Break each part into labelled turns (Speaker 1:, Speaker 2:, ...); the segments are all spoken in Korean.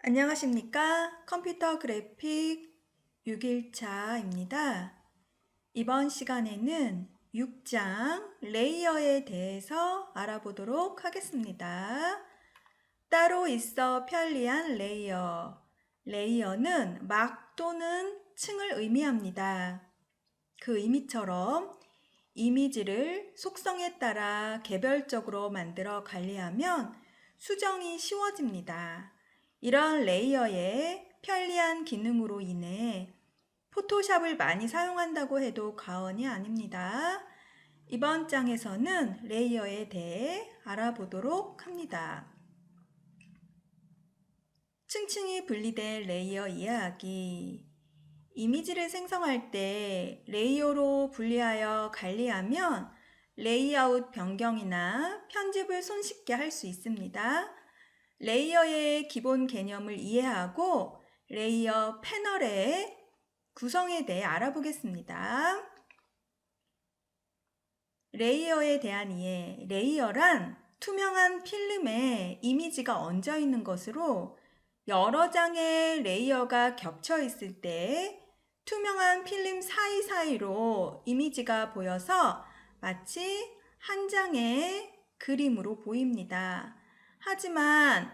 Speaker 1: 안녕하십니까? 컴퓨터 그래픽 6일차입니다. 이번 시간에는 6장 레이어에 대해서 알아보도록 하겠습니다. 따로 있어 편리한 레이어. 레이어는 막 또는 층을 의미합니다. 그 의미처럼 이미지를 속성에 따라 개별적으로 만들어 관리하면 수정이 쉬워집니다. 이런 레이어의 편리한 기능으로 인해 포토샵을 많이 사용한다고 해도 과언이 아닙니다. 이번 장에서는 레이어에 대해 알아보도록 합니다. 층층이 분리된 레이어 이해하기. 이미지를 생성할 때 레이어로 분리하여 관리하면 레이아웃 변경이나 편집을 손쉽게 할 수 있습니다. 레이어의 기본 개념을 이해하고 레이어 패널의 구성에 대해 알아보겠습니다. 레이어에 대한 이해. 레이어란 투명한 필름에 이미지가 얹어 있는 것으로 여러 장의 레이어가 겹쳐 있을 때 투명한 필름 사이사이로 이미지가 보여서 마치 한 장의 그림으로 보입니다. 하지만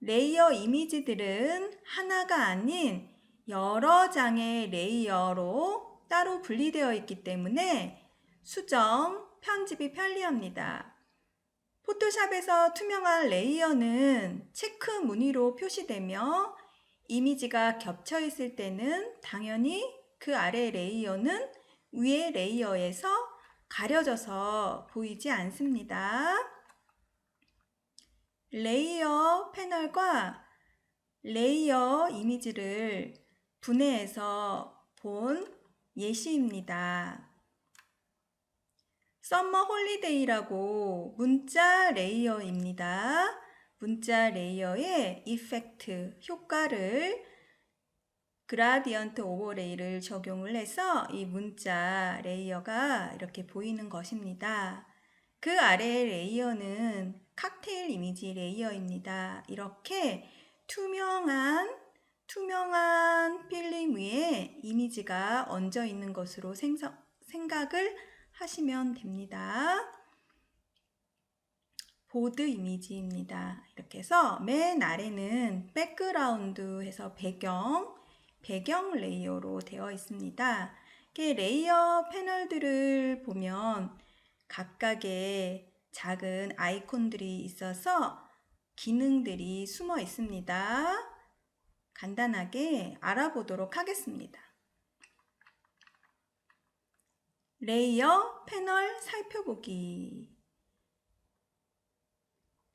Speaker 1: 레이어 이미지들은 하나가 아닌 여러 장의 레이어로 따로 분리되어 있기 때문에 수정, 편집이 편리합니다. 포토샵에서 투명한 레이어는 체크 무늬로 표시되며 이미지가 겹쳐 있을 때는 당연히 그 아래 레이어는 위의 레이어에서 가려져서 보이지 않습니다. 레이어 패널과 레이어 이미지를 분해해서 본 예시입니다. 썸머 홀리데이라고 문자 레이어입니다. 문자 레이어의 이펙트, 효과를 그라디언트 오버레이를 적용을 해서 이 문자 레이어가 이렇게 보이는 것입니다. 그 아래의 레이어는 칵테일 이미지 레이어입니다. 이렇게 투명한 필름 위에 이미지가 얹어 있는 것으로 생각을 하시면 됩니다. 보드 이미지입니다. 이렇게 해서 맨 아래는 백그라운드 해서 배경 레이어로 되어 있습니다. 이렇게 레이어 패널들을 보면 각각의 작은 아이콘들이 있어서 기능들이 숨어 있습니다. 간단하게 알아보도록 하겠습니다. 레이어 패널 살펴보기.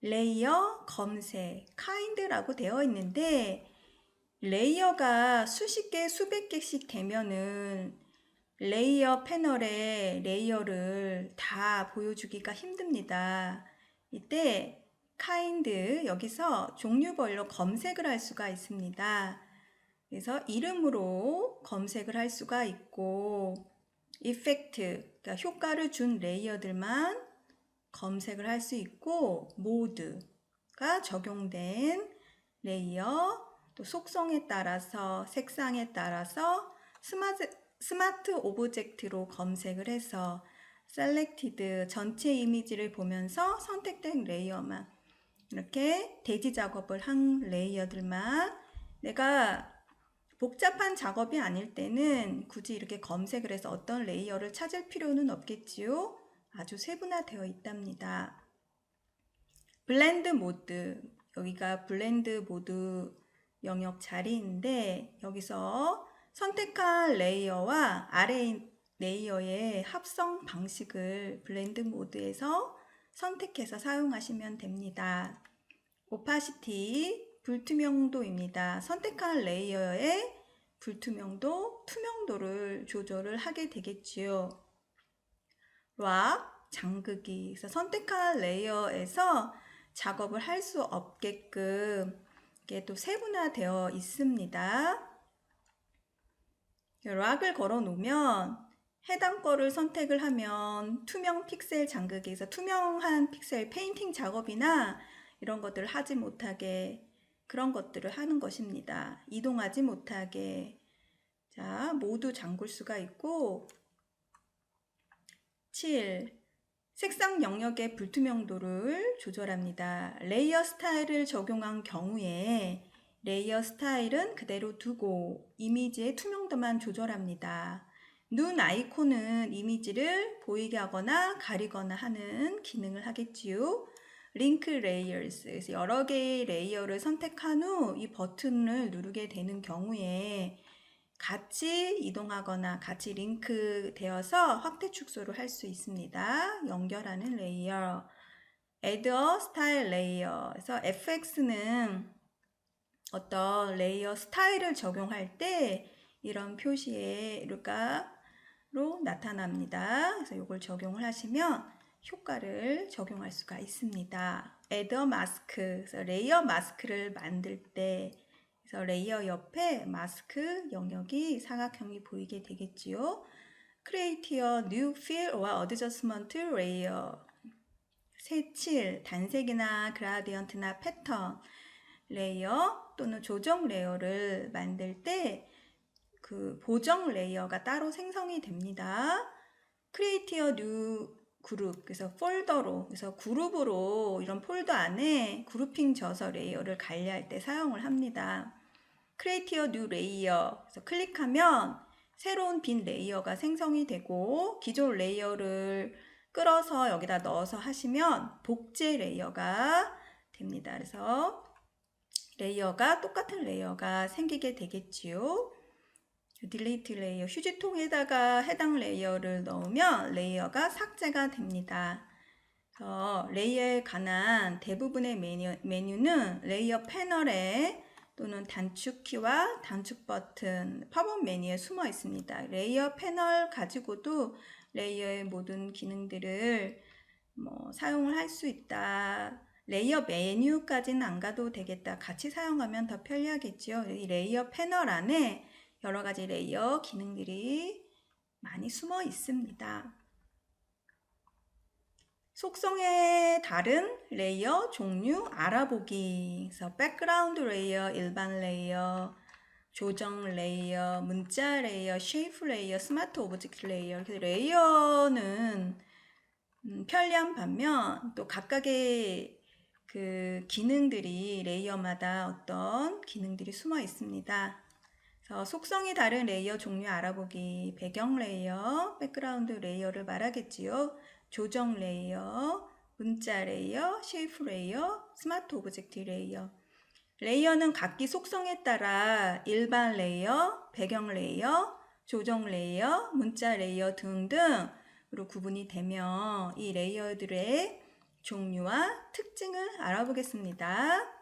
Speaker 1: 레이어 검색, kind라고 되어 있는데 레이어가 수십 개, 수백 개씩 되면은 레이어 패널에 레이어를 다 보여주기가 힘듭니다. 이때 kind 여기서 종류별로 검색을 할 수가 있습니다. 그래서 이름으로 검색을 할 수가 있고 이펙트, 그러니까 효과를 준 레이어들만 검색을 할 수 있고 모드가 적용된 레이어, 또 속성에 따라서 색상에 따라서 스마트 오브젝트로 검색을 해서 셀렉티드 전체 이미지를 보면서 선택된 레이어만 이렇게 대지 작업을 한 레이어들만 내가 복잡한 작업이 아닐 때는 굳이 이렇게 검색을 해서 어떤 레이어를 찾을 필요는 없겠지요. 아주 세분화되어 있답니다. 블렌드 모드, 여기가 블렌드 모드 영역 자리인데 여기서 선택한 레이어와 아래 레이어의 합성 방식을 블렌드 모드에서 선택해서 사용하시면 됩니다. 오파시티, 불투명도입니다. 선택한 레이어의 불투명도, 투명도를 조절을 하게 되겠지요. 락, 잠그기. 그래서 선택한 레이어에서 작업을 할 수 없게끔 이게 또 세분화되어 있습니다. 락을 걸어 놓으면 해당 거를 선택을 하면 투명 픽셀 잠그기에서 투명한 픽셀 페인팅 작업이나 이런 것들을 하지 못하게 그런 것들을 하는 것입니다. 이동하지 못하게. 자, 모두 잠글 수가 있고 7. 색상 영역의 불투명도를 조절합니다. 레이어 스타일을 적용한 경우에 레이어 스타일은 그대로 두고 이미지의 투명도만 조절합니다. 눈 아이콘은 이미지를 보이게 하거나 가리거나 하는 기능을 하겠지요. 링크 레이어스, 그래서 여러 개의 레이어를 선택한 후 이 버튼을 누르게 되는 경우에 같이 이동하거나 같이 링크 되어서 확대 축소를 할 수 있습니다. 연결하는 레이어. Add a Style Layer. 그래서 FX는 어떤 레이어 스타일을 적용할 때 이런 표시의 로 나타납니다. 그래서 이걸 적용을 하시면 효과를 적용할 수가 있습니다. Add a Mask. 그래서 레이어 마스크를 만들 때 그래서 레이어 옆에 마스크 영역이 사각형이 보이게 되겠지요. Create a new fill or adjustment layer. 색칠, 단색이나 그라디언트나 패턴 레이어 또는 조정 레이어를 만들 때 그 보정 레이어가 따로 생성이 됩니다. Create a new 그룹, 그래서 폴더로, 그래서 그룹으로 이런 폴더 안에 그룹핑 져서 레이어를 관리할 때 사용을 합니다. Create a new layer, 그래서 클릭하면 새로운 빈 레이어가 생성이 되고 기존 레이어를 끌어서 여기다 넣어서 하시면 복제 레이어가 됩니다. 그래서 레이어가 똑같은 레이어가 생기게 되겠지요. 딜리트 레이어, 휴지통에다가 해당 레이어를 넣으면 레이어가 삭제가 됩니다. 레이어에 관한 대부분의 메뉴는 레이어 패널에 또는 단축키와 단축 버튼, 팝업 메뉴에 숨어 있습니다. 레이어 패널 가지고도 레이어의 모든 기능들을 사용을 할 수 있다. 레이어 메뉴까지는 안 가도 되겠다. 같이 사용하면 더 편리하겠죠. 이 레이어 패널 안에 여러 가지 레이어 기능들이 많이 숨어 있습니다. 속성에 다른 레이어 종류 알아보기. 그래서 백그라운드 레이어, 일반 레이어, 조정 레이어, 문자 레이어, 쉐이프 레이어, 스마트 오브젝트 레이어. 그래서 레이어는 편리한 반면 또 각각의 그 기능들이 레이어마다 어떤 기능들이 숨어 있습니다. 그래서 속성이 다른 레이어 종류 알아보기. 배경 레이어, 백그라운드 레이어를 말하겠지요. 조정 레이어, 문자 레이어, 쉐이프 레이어, 스마트 오브젝트 레이어. 레이어는 각기 속성에 따라 일반 레이어, 배경 레이어, 조정 레이어, 문자 레이어 등등으로 구분이 되며 이 레이어들의 종류와 특징을 알아보겠습니다.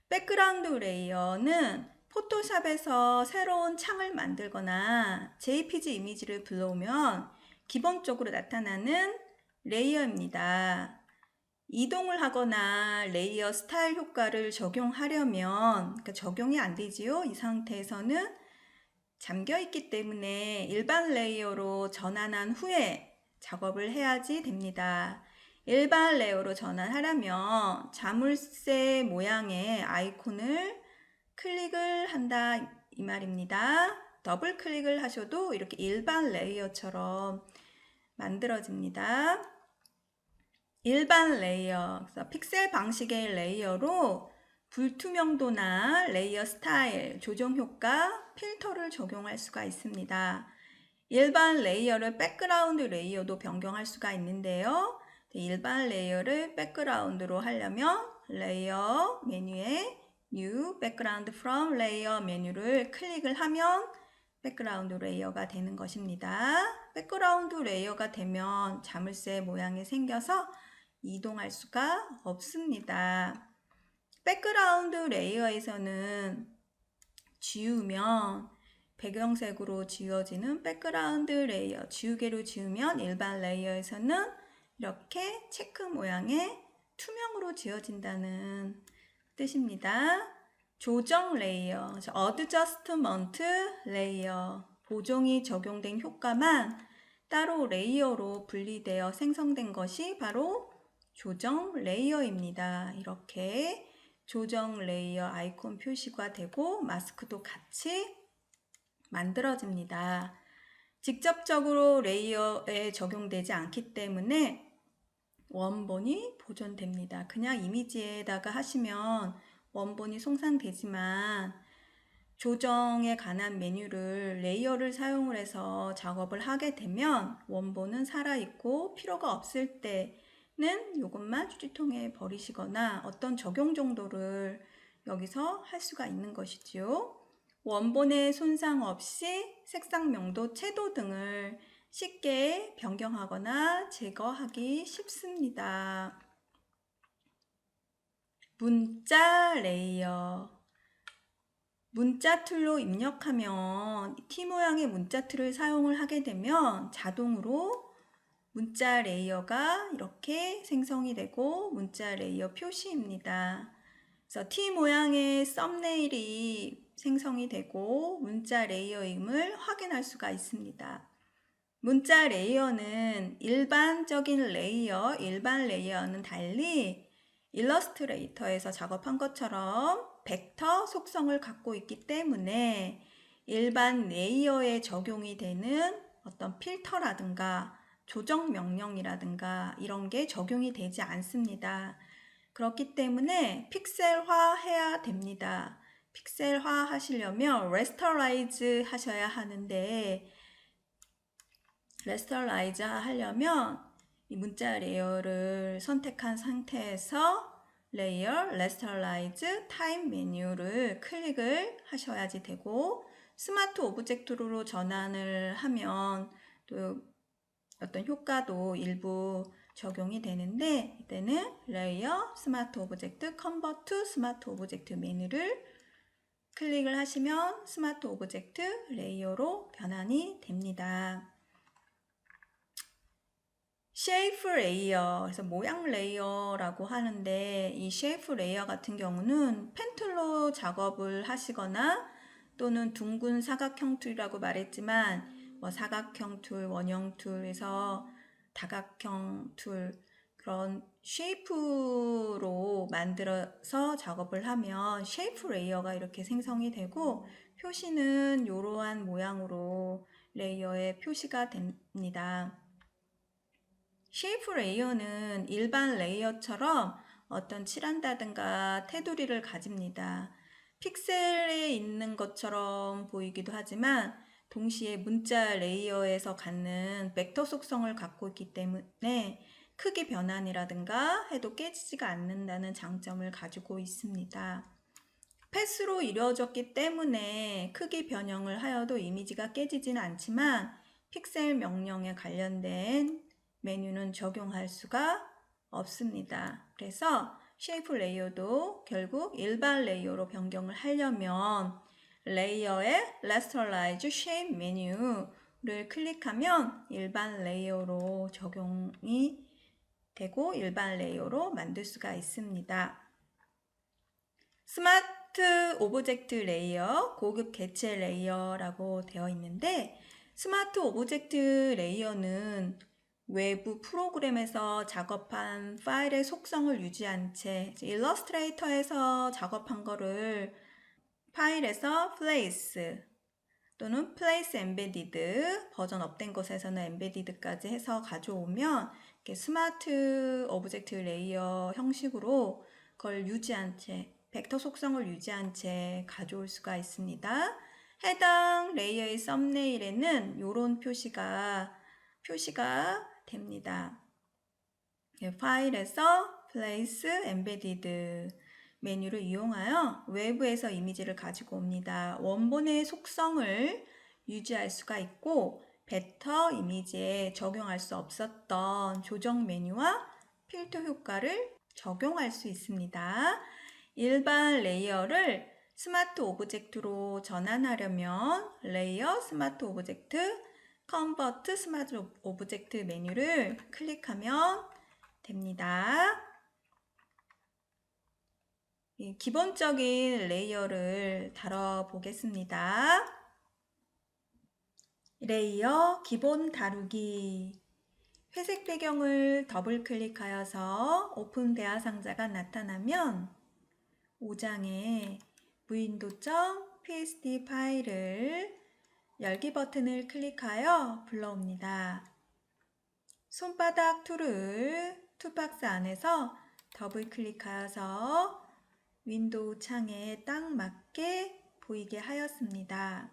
Speaker 1: 백그라운드 레이어는 포토샵에서 새로운 창을 만들거나 JPG 이미지를 불러오면 기본적으로 나타나는 레이어입니다. 이동을 하거나 레이어 스타일 효과를 적용하려면 그러니까 적용이 안 되지요. 이 상태에서는 잠겨 있기 때문에 일반 레이어로 전환한 후에 작업을 해야지 됩니다. 일반 레이어로 전환하려면 자물쇠 모양의 아이콘을 클릭을 한다 이 말입니다. 더블 클릭을 하셔도 이렇게 일반 레이어처럼 만들어집니다. 일반 레이어, 그래서 픽셀 방식의 레이어로 불투명도나 레이어 스타일, 조정 효과, 필터를 적용할 수가 있습니다. 일반 레이어를 백그라운드 레이어도 변경할 수가 있는데요. 일반 레이어를 백그라운드로 하려면 레이어 메뉴에 New Background from Layer 메뉴를 클릭을 하면 백그라운드 레이어가 되는 것입니다. 백그라운드 레이어가 되면 자물쇠 모양이 생겨서 이동할 수가 없습니다. 백그라운드 레이어에서는 지우면 배경색으로 지워지는 백그라운드 레이어, 지우개로 지우면 일반 레이어에서는 이렇게 체크 모양의 투명으로 지워진다는 뜻입니다. 조정 레이어, 어드저스트먼트 레이어, 보정이 적용된 효과만 따로 레이어로 분리되어 생성된 것이 바로 조정 레이어입니다. 이렇게 조정 레이어 아이콘 표시가 되고 마스크도 같이 만들어집니다. 직접적으로 레이어에 적용되지 않기 때문에 원본이 보존됩니다. 그냥 이미지에다가 하시면 원본이 손상되지만 조정에 관한 메뉴를 레이어를 사용을 해서 작업을 하게 되면 원본은 살아있고 필요가 없을 때는 이것만 휴지통에 버리시거나 어떤 적용 정도를 여기서 할 수가 있는 것이지요. 원본의 손상 없이 색상 명도, 채도 등을 쉽게 변경하거나 제거하기 쉽습니다. 문자 레이어. 문자 툴로 입력하면 T 모양의 문자 툴을 사용을 하게 되면 자동으로 문자 레이어가 이렇게 생성이 되고 문자 레이어 표시입니다. 그래서 T 모양의 썸네일이 생성이 되고 문자 레이어임을 확인할 수가 있습니다. 문자 레이어는 일반 레이어와는 달리 일러스트레이터에서 작업한 것처럼 벡터 속성을 갖고 있기 때문에 일반 레이어에 적용이 되는 어떤 필터라든가 조정 명령이라든가 이런 게 적용이 되지 않습니다. 그렇기 때문에 픽셀화 해야 됩니다. 픽셀화 하시려면 레스터라이즈 하셔야 하는데 레스터라이즈 하려면 이 문자 레이어를 선택한 상태에서 레이어, 레스터라이즈, 타임 메뉴를 클릭을 하셔야지 되고 스마트 오브젝트로 전환을 하면 또 어떤 효과도 일부 적용이 되는데 이때는 레이어, 스마트 오브젝트, 컨버트 스마트 오브젝트 메뉴를 클릭을 하시면 스마트 오브젝트 레이어로 변환이 됩니다. 쉐이프 레이어, 그래서 모양 레이어라고 하는데 이 쉐이프 레이어 같은 경우는 펜툴로 작업을 하시거나 또는 둥근 사각형 툴이라고 말했지만 뭐 사각형 툴, 원형 툴에서 다각형 툴 그런 쉐이프로 만들어서 작업을 하면 쉐이프 레이어가 이렇게 생성이 되고 표시는 이러한 모양으로 레이어에 표시가 됩니다. 쉐이프 레이어는 일반 레이어처럼 어떤 칠한다든가 테두리를 가집니다. 픽셀에 있는 것처럼 보이기도 하지만 동시에 문자 레이어에서 갖는 벡터 속성을 갖고 있기 때문에 크기 변환이라든가 해도 깨지지가 않는다는 장점을 가지고 있습니다. 패스로 이루어졌기 때문에 크기 변형을 하여도 이미지가 깨지지는 않지만 픽셀 명령에 관련된 메뉴는 적용할 수가 없습니다. 그래서 쉐이프 레이어도 결국 일반 레이어로 변경을 하려면 레이어에 레스터라이즈 쉐입 메뉴를 클릭하면 일반 레이어로 적용이 되고 일반 레이어로 만들 수가 있습니다. 스마트 오브젝트 레이어, 고급 개체 레이어라고 되어 있는데 스마트 오브젝트 레이어는 외부 프로그램에서 작업한 파일의 속성을 유지한 채 일러스트레이터에서 작업한 거를 파일에서 place 또는 place embedded 버전 업된 곳에서는 embedded까지 해서 가져오면 이렇게 스마트 오브젝트 레이어 형식으로 그걸 유지한 채 벡터 속성을 유지한 채 가져올 수가 있습니다. 해당 레이어의 썸네일에는 이런 표시가 됩니다. 파일에서 Place Embedded 메뉴를 이용하여 외부에서 이미지를 가지고 옵니다. 원본의 속성을 유지할 수가 있고 벡터 이미지에 적용할 수 없었던 조정 메뉴와 필터 효과를 적용할 수 있습니다. 일반 레이어를 스마트 오브젝트로 전환하려면 레이어, 스마트 오브젝트, 컨버트 스마트 오브젝트 메뉴를 클릭하면 됩니다. 기본적인 레이어를 다뤄보겠습니다. 레이어 기본 다루기. 회색 배경을 더블 클릭하여서 오픈 대화 상자가 나타나면 5장에 window.psd 파일을 열기 버튼을 클릭하여 불러옵니다. 손바닥 툴을 툴박스 안에서 더블 클릭하여서 윈도우 창에 딱 맞게 보이게 하였습니다.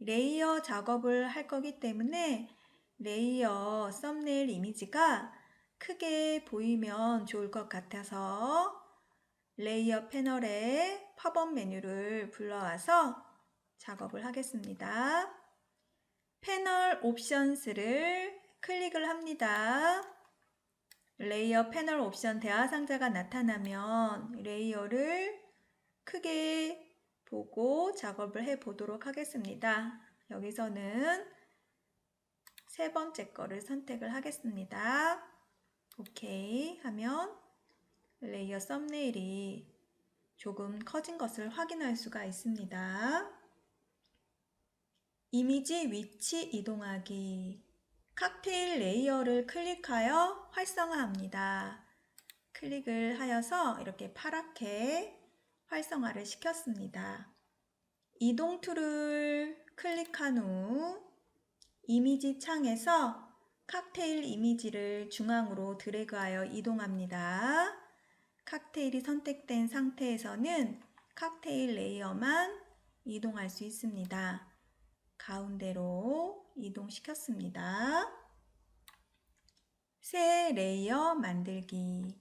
Speaker 1: 레이어 작업을 할 거기 때문에 레이어 썸네일 이미지가 크게 보이면 좋을 것 같아서 레이어 패널에 팝업 메뉴를 불러와서 작업을 하겠습니다. 패널 옵션스를 클릭을 합니다. 레이어 패널 옵션 대화 상자가 나타나면 레이어를 크게 보고 작업을 해 보도록 하겠습니다. 여기서는 세 번째 거를 선택을 하겠습니다. 오케이 하면 레이어 썸네일이 조금 커진 것을 확인할 수가 있습니다. 이미지 위치 이동하기. 칵테일 레이어를 클릭하여 활성화합니다. 클릭을 하여서 이렇게 파랗게 활성화를 시켰습니다. 이동 툴을 클릭한 후 이미지 창에서 칵테일 이미지를 중앙으로 드래그하여 이동합니다. 칵테일이 선택된 상태에서는 칵테일 레이어만 이동할 수 있습니다. 가운데로 이동시켰습니다. 새 레이어 만들기.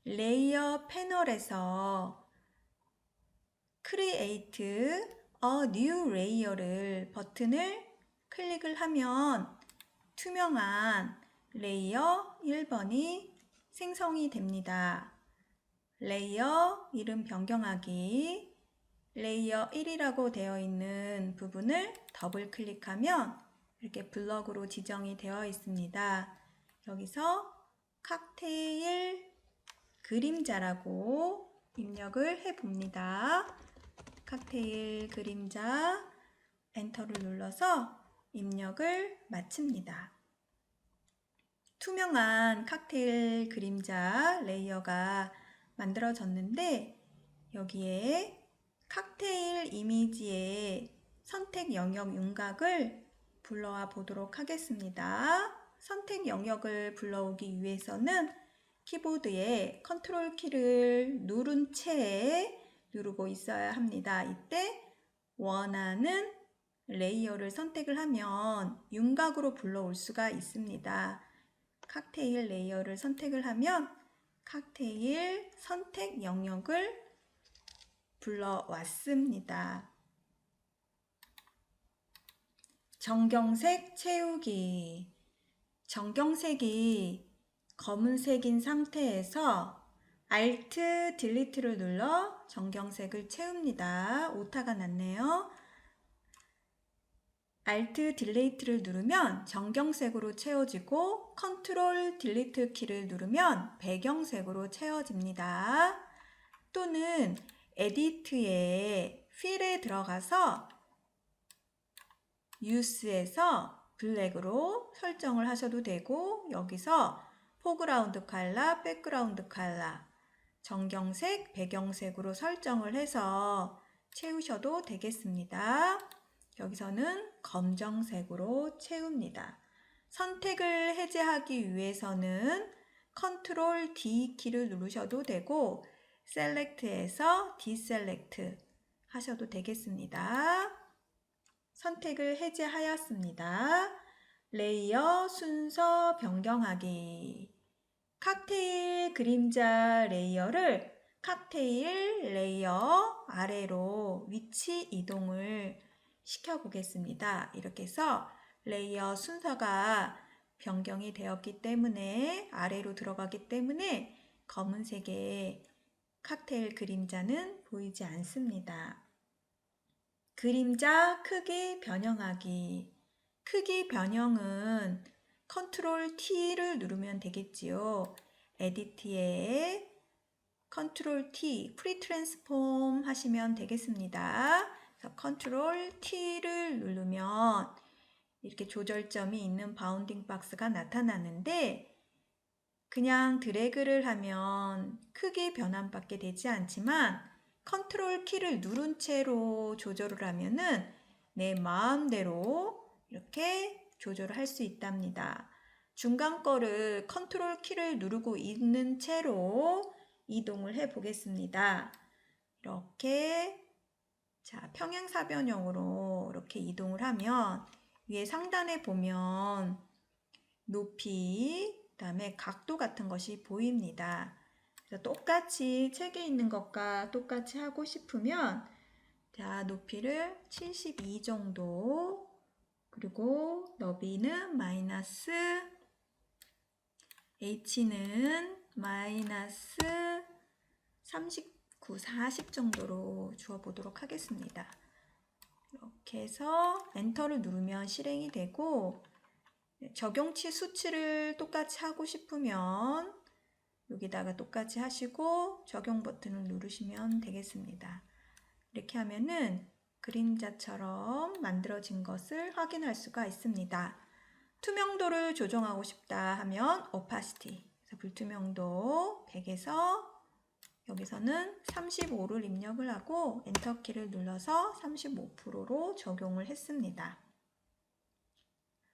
Speaker 1: 레이어 패널에서 Create a New Layer를 버튼을 클릭을 하면 투명한 레이어 1번이 생성이 됩니다. 레이어 이름 변경하기. 레이어 1이라고 되어 있는 부분을 더블 클릭하면 이렇게 블럭으로 지정이 되어 있습니다. 여기서 칵테일 그림자라고 입력을 해 봅니다. 칵테일 그림자 엔터를 눌러서 입력을 마칩니다. 투명한 칵테일 그림자 레이어가 만들어졌는데 여기에 칵테일 이미지의 선택 영역 윤곽을 불러와 보도록 하겠습니다. 선택 영역을 불러오기 위해서는 키보드에 컨트롤 키를 누른 채 누르고 있어야 합니다. 이때 원하는 레이어를 선택을 하면 윤곽으로 불러올 수가 있습니다. 칵테일 레이어를 선택을 하면 칵테일 선택 영역을 불러왔습니다. 정경색 채우기. 정경색이 검은색인 상태에서 Alt 딜리트를 눌러 정경색을 채웁니다. 오타가 났네요. Alt 딜리트를 누르면 정경색으로 채워지고 컨트롤 딜리트 키를 누르면 배경색으로 채워집니다. 또는 에디트에 필에 들어가서 유스에서 블랙으로 설정을 하셔도 되고 여기서 포그라운드 컬러, 백그라운드 컬러, 정경색, 배경색으로 설정을 해서 채우셔도 되겠습니다. 여기서는 검정색으로 채웁니다. 선택을 해제하기 위해서는 컨트롤 D 키를 누르셔도 되고 셀렉트에서 디셀렉트 하셔도 되겠습니다. 선택을 해제하였습니다. 레이어 순서 변경하기. 칵테일 그림자 레이어를 칵테일 레이어 아래로 위치 이동을 시켜보겠습니다. 이렇게 해서 레이어 순서가 변경이 되었기 때문에 아래로 들어가기 때문에 검은색의 칵테일 그림자는 보이지 않습니다. 그림자 크기 변형하기. 크기 변형은 컨트롤 T를 누르면 되겠지요. 에디트에 컨트롤 T, 프리 트랜스폼 하시면 되겠습니다. 그래서 컨트롤 T를 누르면 이렇게 조절점이 있는 바운딩 박스가 나타나는데 그냥 드래그를 하면 크기 변환밖에 되지 않지만 컨트롤 키를 누른 채로 조절을 하면은 내 마음대로 이렇게 조절을 할 수 있답니다. 중간 거를 컨트롤 키를 누르고 있는 채로 이동을 해 보겠습니다. 이렇게 자, 평행사변형으로 이렇게 이동을 하면 위에 상단에 보면 높이, 그다음에 각도 같은 것이 보입니다. 그래서 똑같이 책에 있는 것과 똑같이 하고 싶으면 자, 높이를 72 정도, 그리고 너비는 마이너스, H는 마이너스 39, 40 정도로 주어보도록 하겠습니다. 이렇게 해서 엔터를 누르면 실행이 되고 적용치 수치를 똑같이 하고 싶으면 여기다가 똑같이 하시고 적용 버튼을 누르시면 되겠습니다. 이렇게 하면은 그림자처럼 만들어진 것을 확인할 수가 있습니다. 투명도를 조정하고 싶다 하면 opacity, 그래서 불투명도 100에서 여기서는 35를 입력을 하고 엔터키를 눌러서 35%로 적용을 했습니다.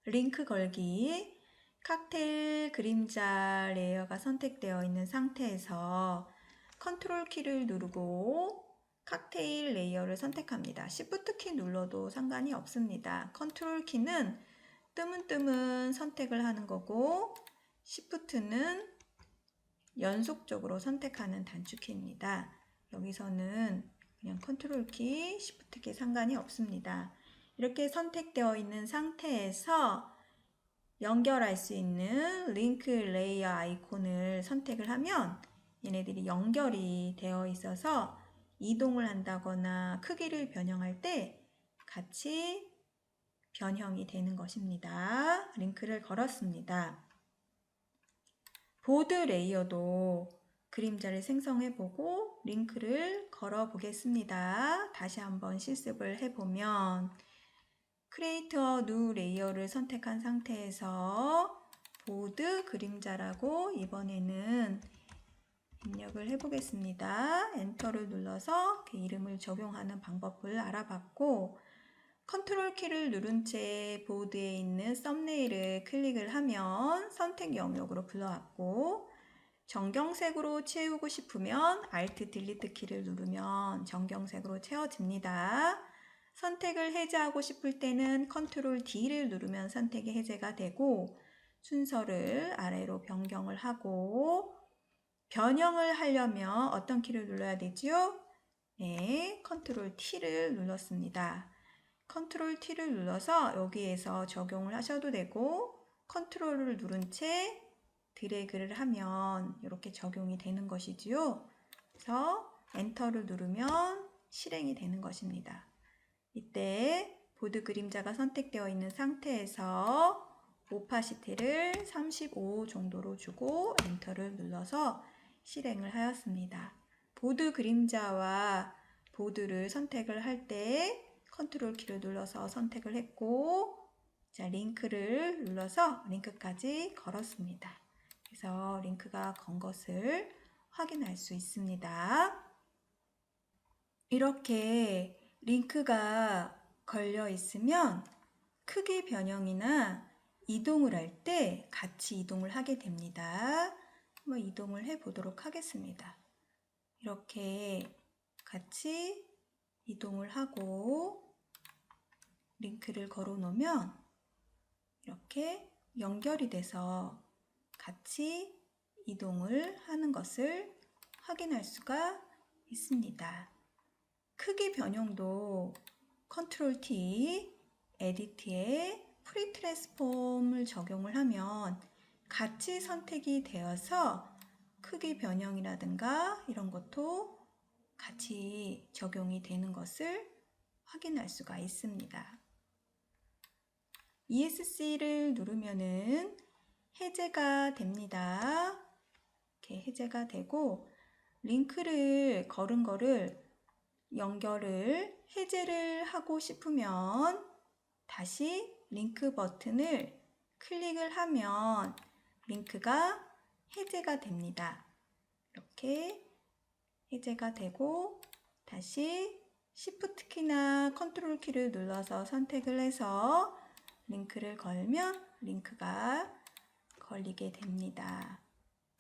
Speaker 1: 링크 걸기, 칵테일 그림자 레이어가 선택되어 있는 상태에서 컨트롤 키를 누르고 칵테일 레이어를 선택합니다. Shift 키 눌러도 상관이 없습니다. 컨트롤 키는 뜨문뜨문 선택을 하는 거고 Shift는 연속적으로 선택하는 단축키입니다. 여기서는 그냥 컨트롤 키, Shift 키 상관이 없습니다. 이렇게 선택되어 있는 상태에서 연결할 수 있는 링크 레이어 아이콘을 선택을 하면 얘네들이 연결이 되어 있어서 이동을 한다거나 크기를 변형할 때 같이 변형이 되는 것입니다. 링크를 걸었습니다. 보드 레이어도 그림자를 생성해보고 링크를 걸어 보겠습니다. 다시 한번 실습을 해보면 Create a New 레이어를 선택한 상태에서 보드 그림자라고 이번에는 입력을 해보겠습니다. 엔터를 눌러서 그 이름을 적용하는 방법을 알아봤고 컨트롤 키를 누른 채 보드에 있는 썸네일을 클릭을 하면 선택 영역으로 불러왔고 정경색으로 채우고 싶으면 Alt Delete 키를 누르면 정경색으로 채워집니다. 선택을 해제하고 싶을 때는 컨트롤 D를 누르면 선택이 해제가 되고 순서를 아래로 변경을 하고 변형을 하려면 어떤 키를 눌러야 되죠? 네, 컨트롤 T를 눌렀습니다. 컨트롤 T를 눌러서 여기에서 적용을 하셔도 되고 컨트롤을 누른 채 드래그를 하면 이렇게 적용이 되는 것이지요. 그래서 엔터를 누르면 실행이 되는 것입니다. 이때 보드 그림자가 선택되어 있는 상태에서 오파시티를 35 정도로 주고 엔터를 눌러서 실행을 하였습니다. 보드 그림자와 보드를 선택을 할 때 컨트롤 키를 눌러서 선택을 했고 자, 링크를 눌러서 링크까지 걸었습니다. 그래서 링크가 건 것을 확인할 수 있습니다. 이렇게 링크가 걸려 있으면 크기 변형이나 이동을 할 때 같이 이동을 하게 됩니다. 한번 이동을 해 보도록 하겠습니다. 이렇게 같이 이동을 하고 링크를 걸어 놓으면 이렇게 연결이 돼서 같이 이동을 하는 것을 확인할 수가 있습니다. 크기 변형도 컨트롤 T, 에디트에 프리 트랜스폼을 적용을 하면 같이 선택이 되어서 크기 변형이라든가 이런 것도 같이 적용이 되는 것을 확인할 수가 있습니다. ESC를 누르면은 해제가 됩니다. 이렇게 해제가 되고 링크를 걸은 거를 연결을 해제를 하고 싶으면 다시 링크 버튼을 클릭을 하면 링크가 해제가 됩니다. 이렇게 해제가 되고 다시 Shift 키나 컨트롤 키를 눌러서 선택을 해서 링크를 걸면 링크가 걸리게 됩니다.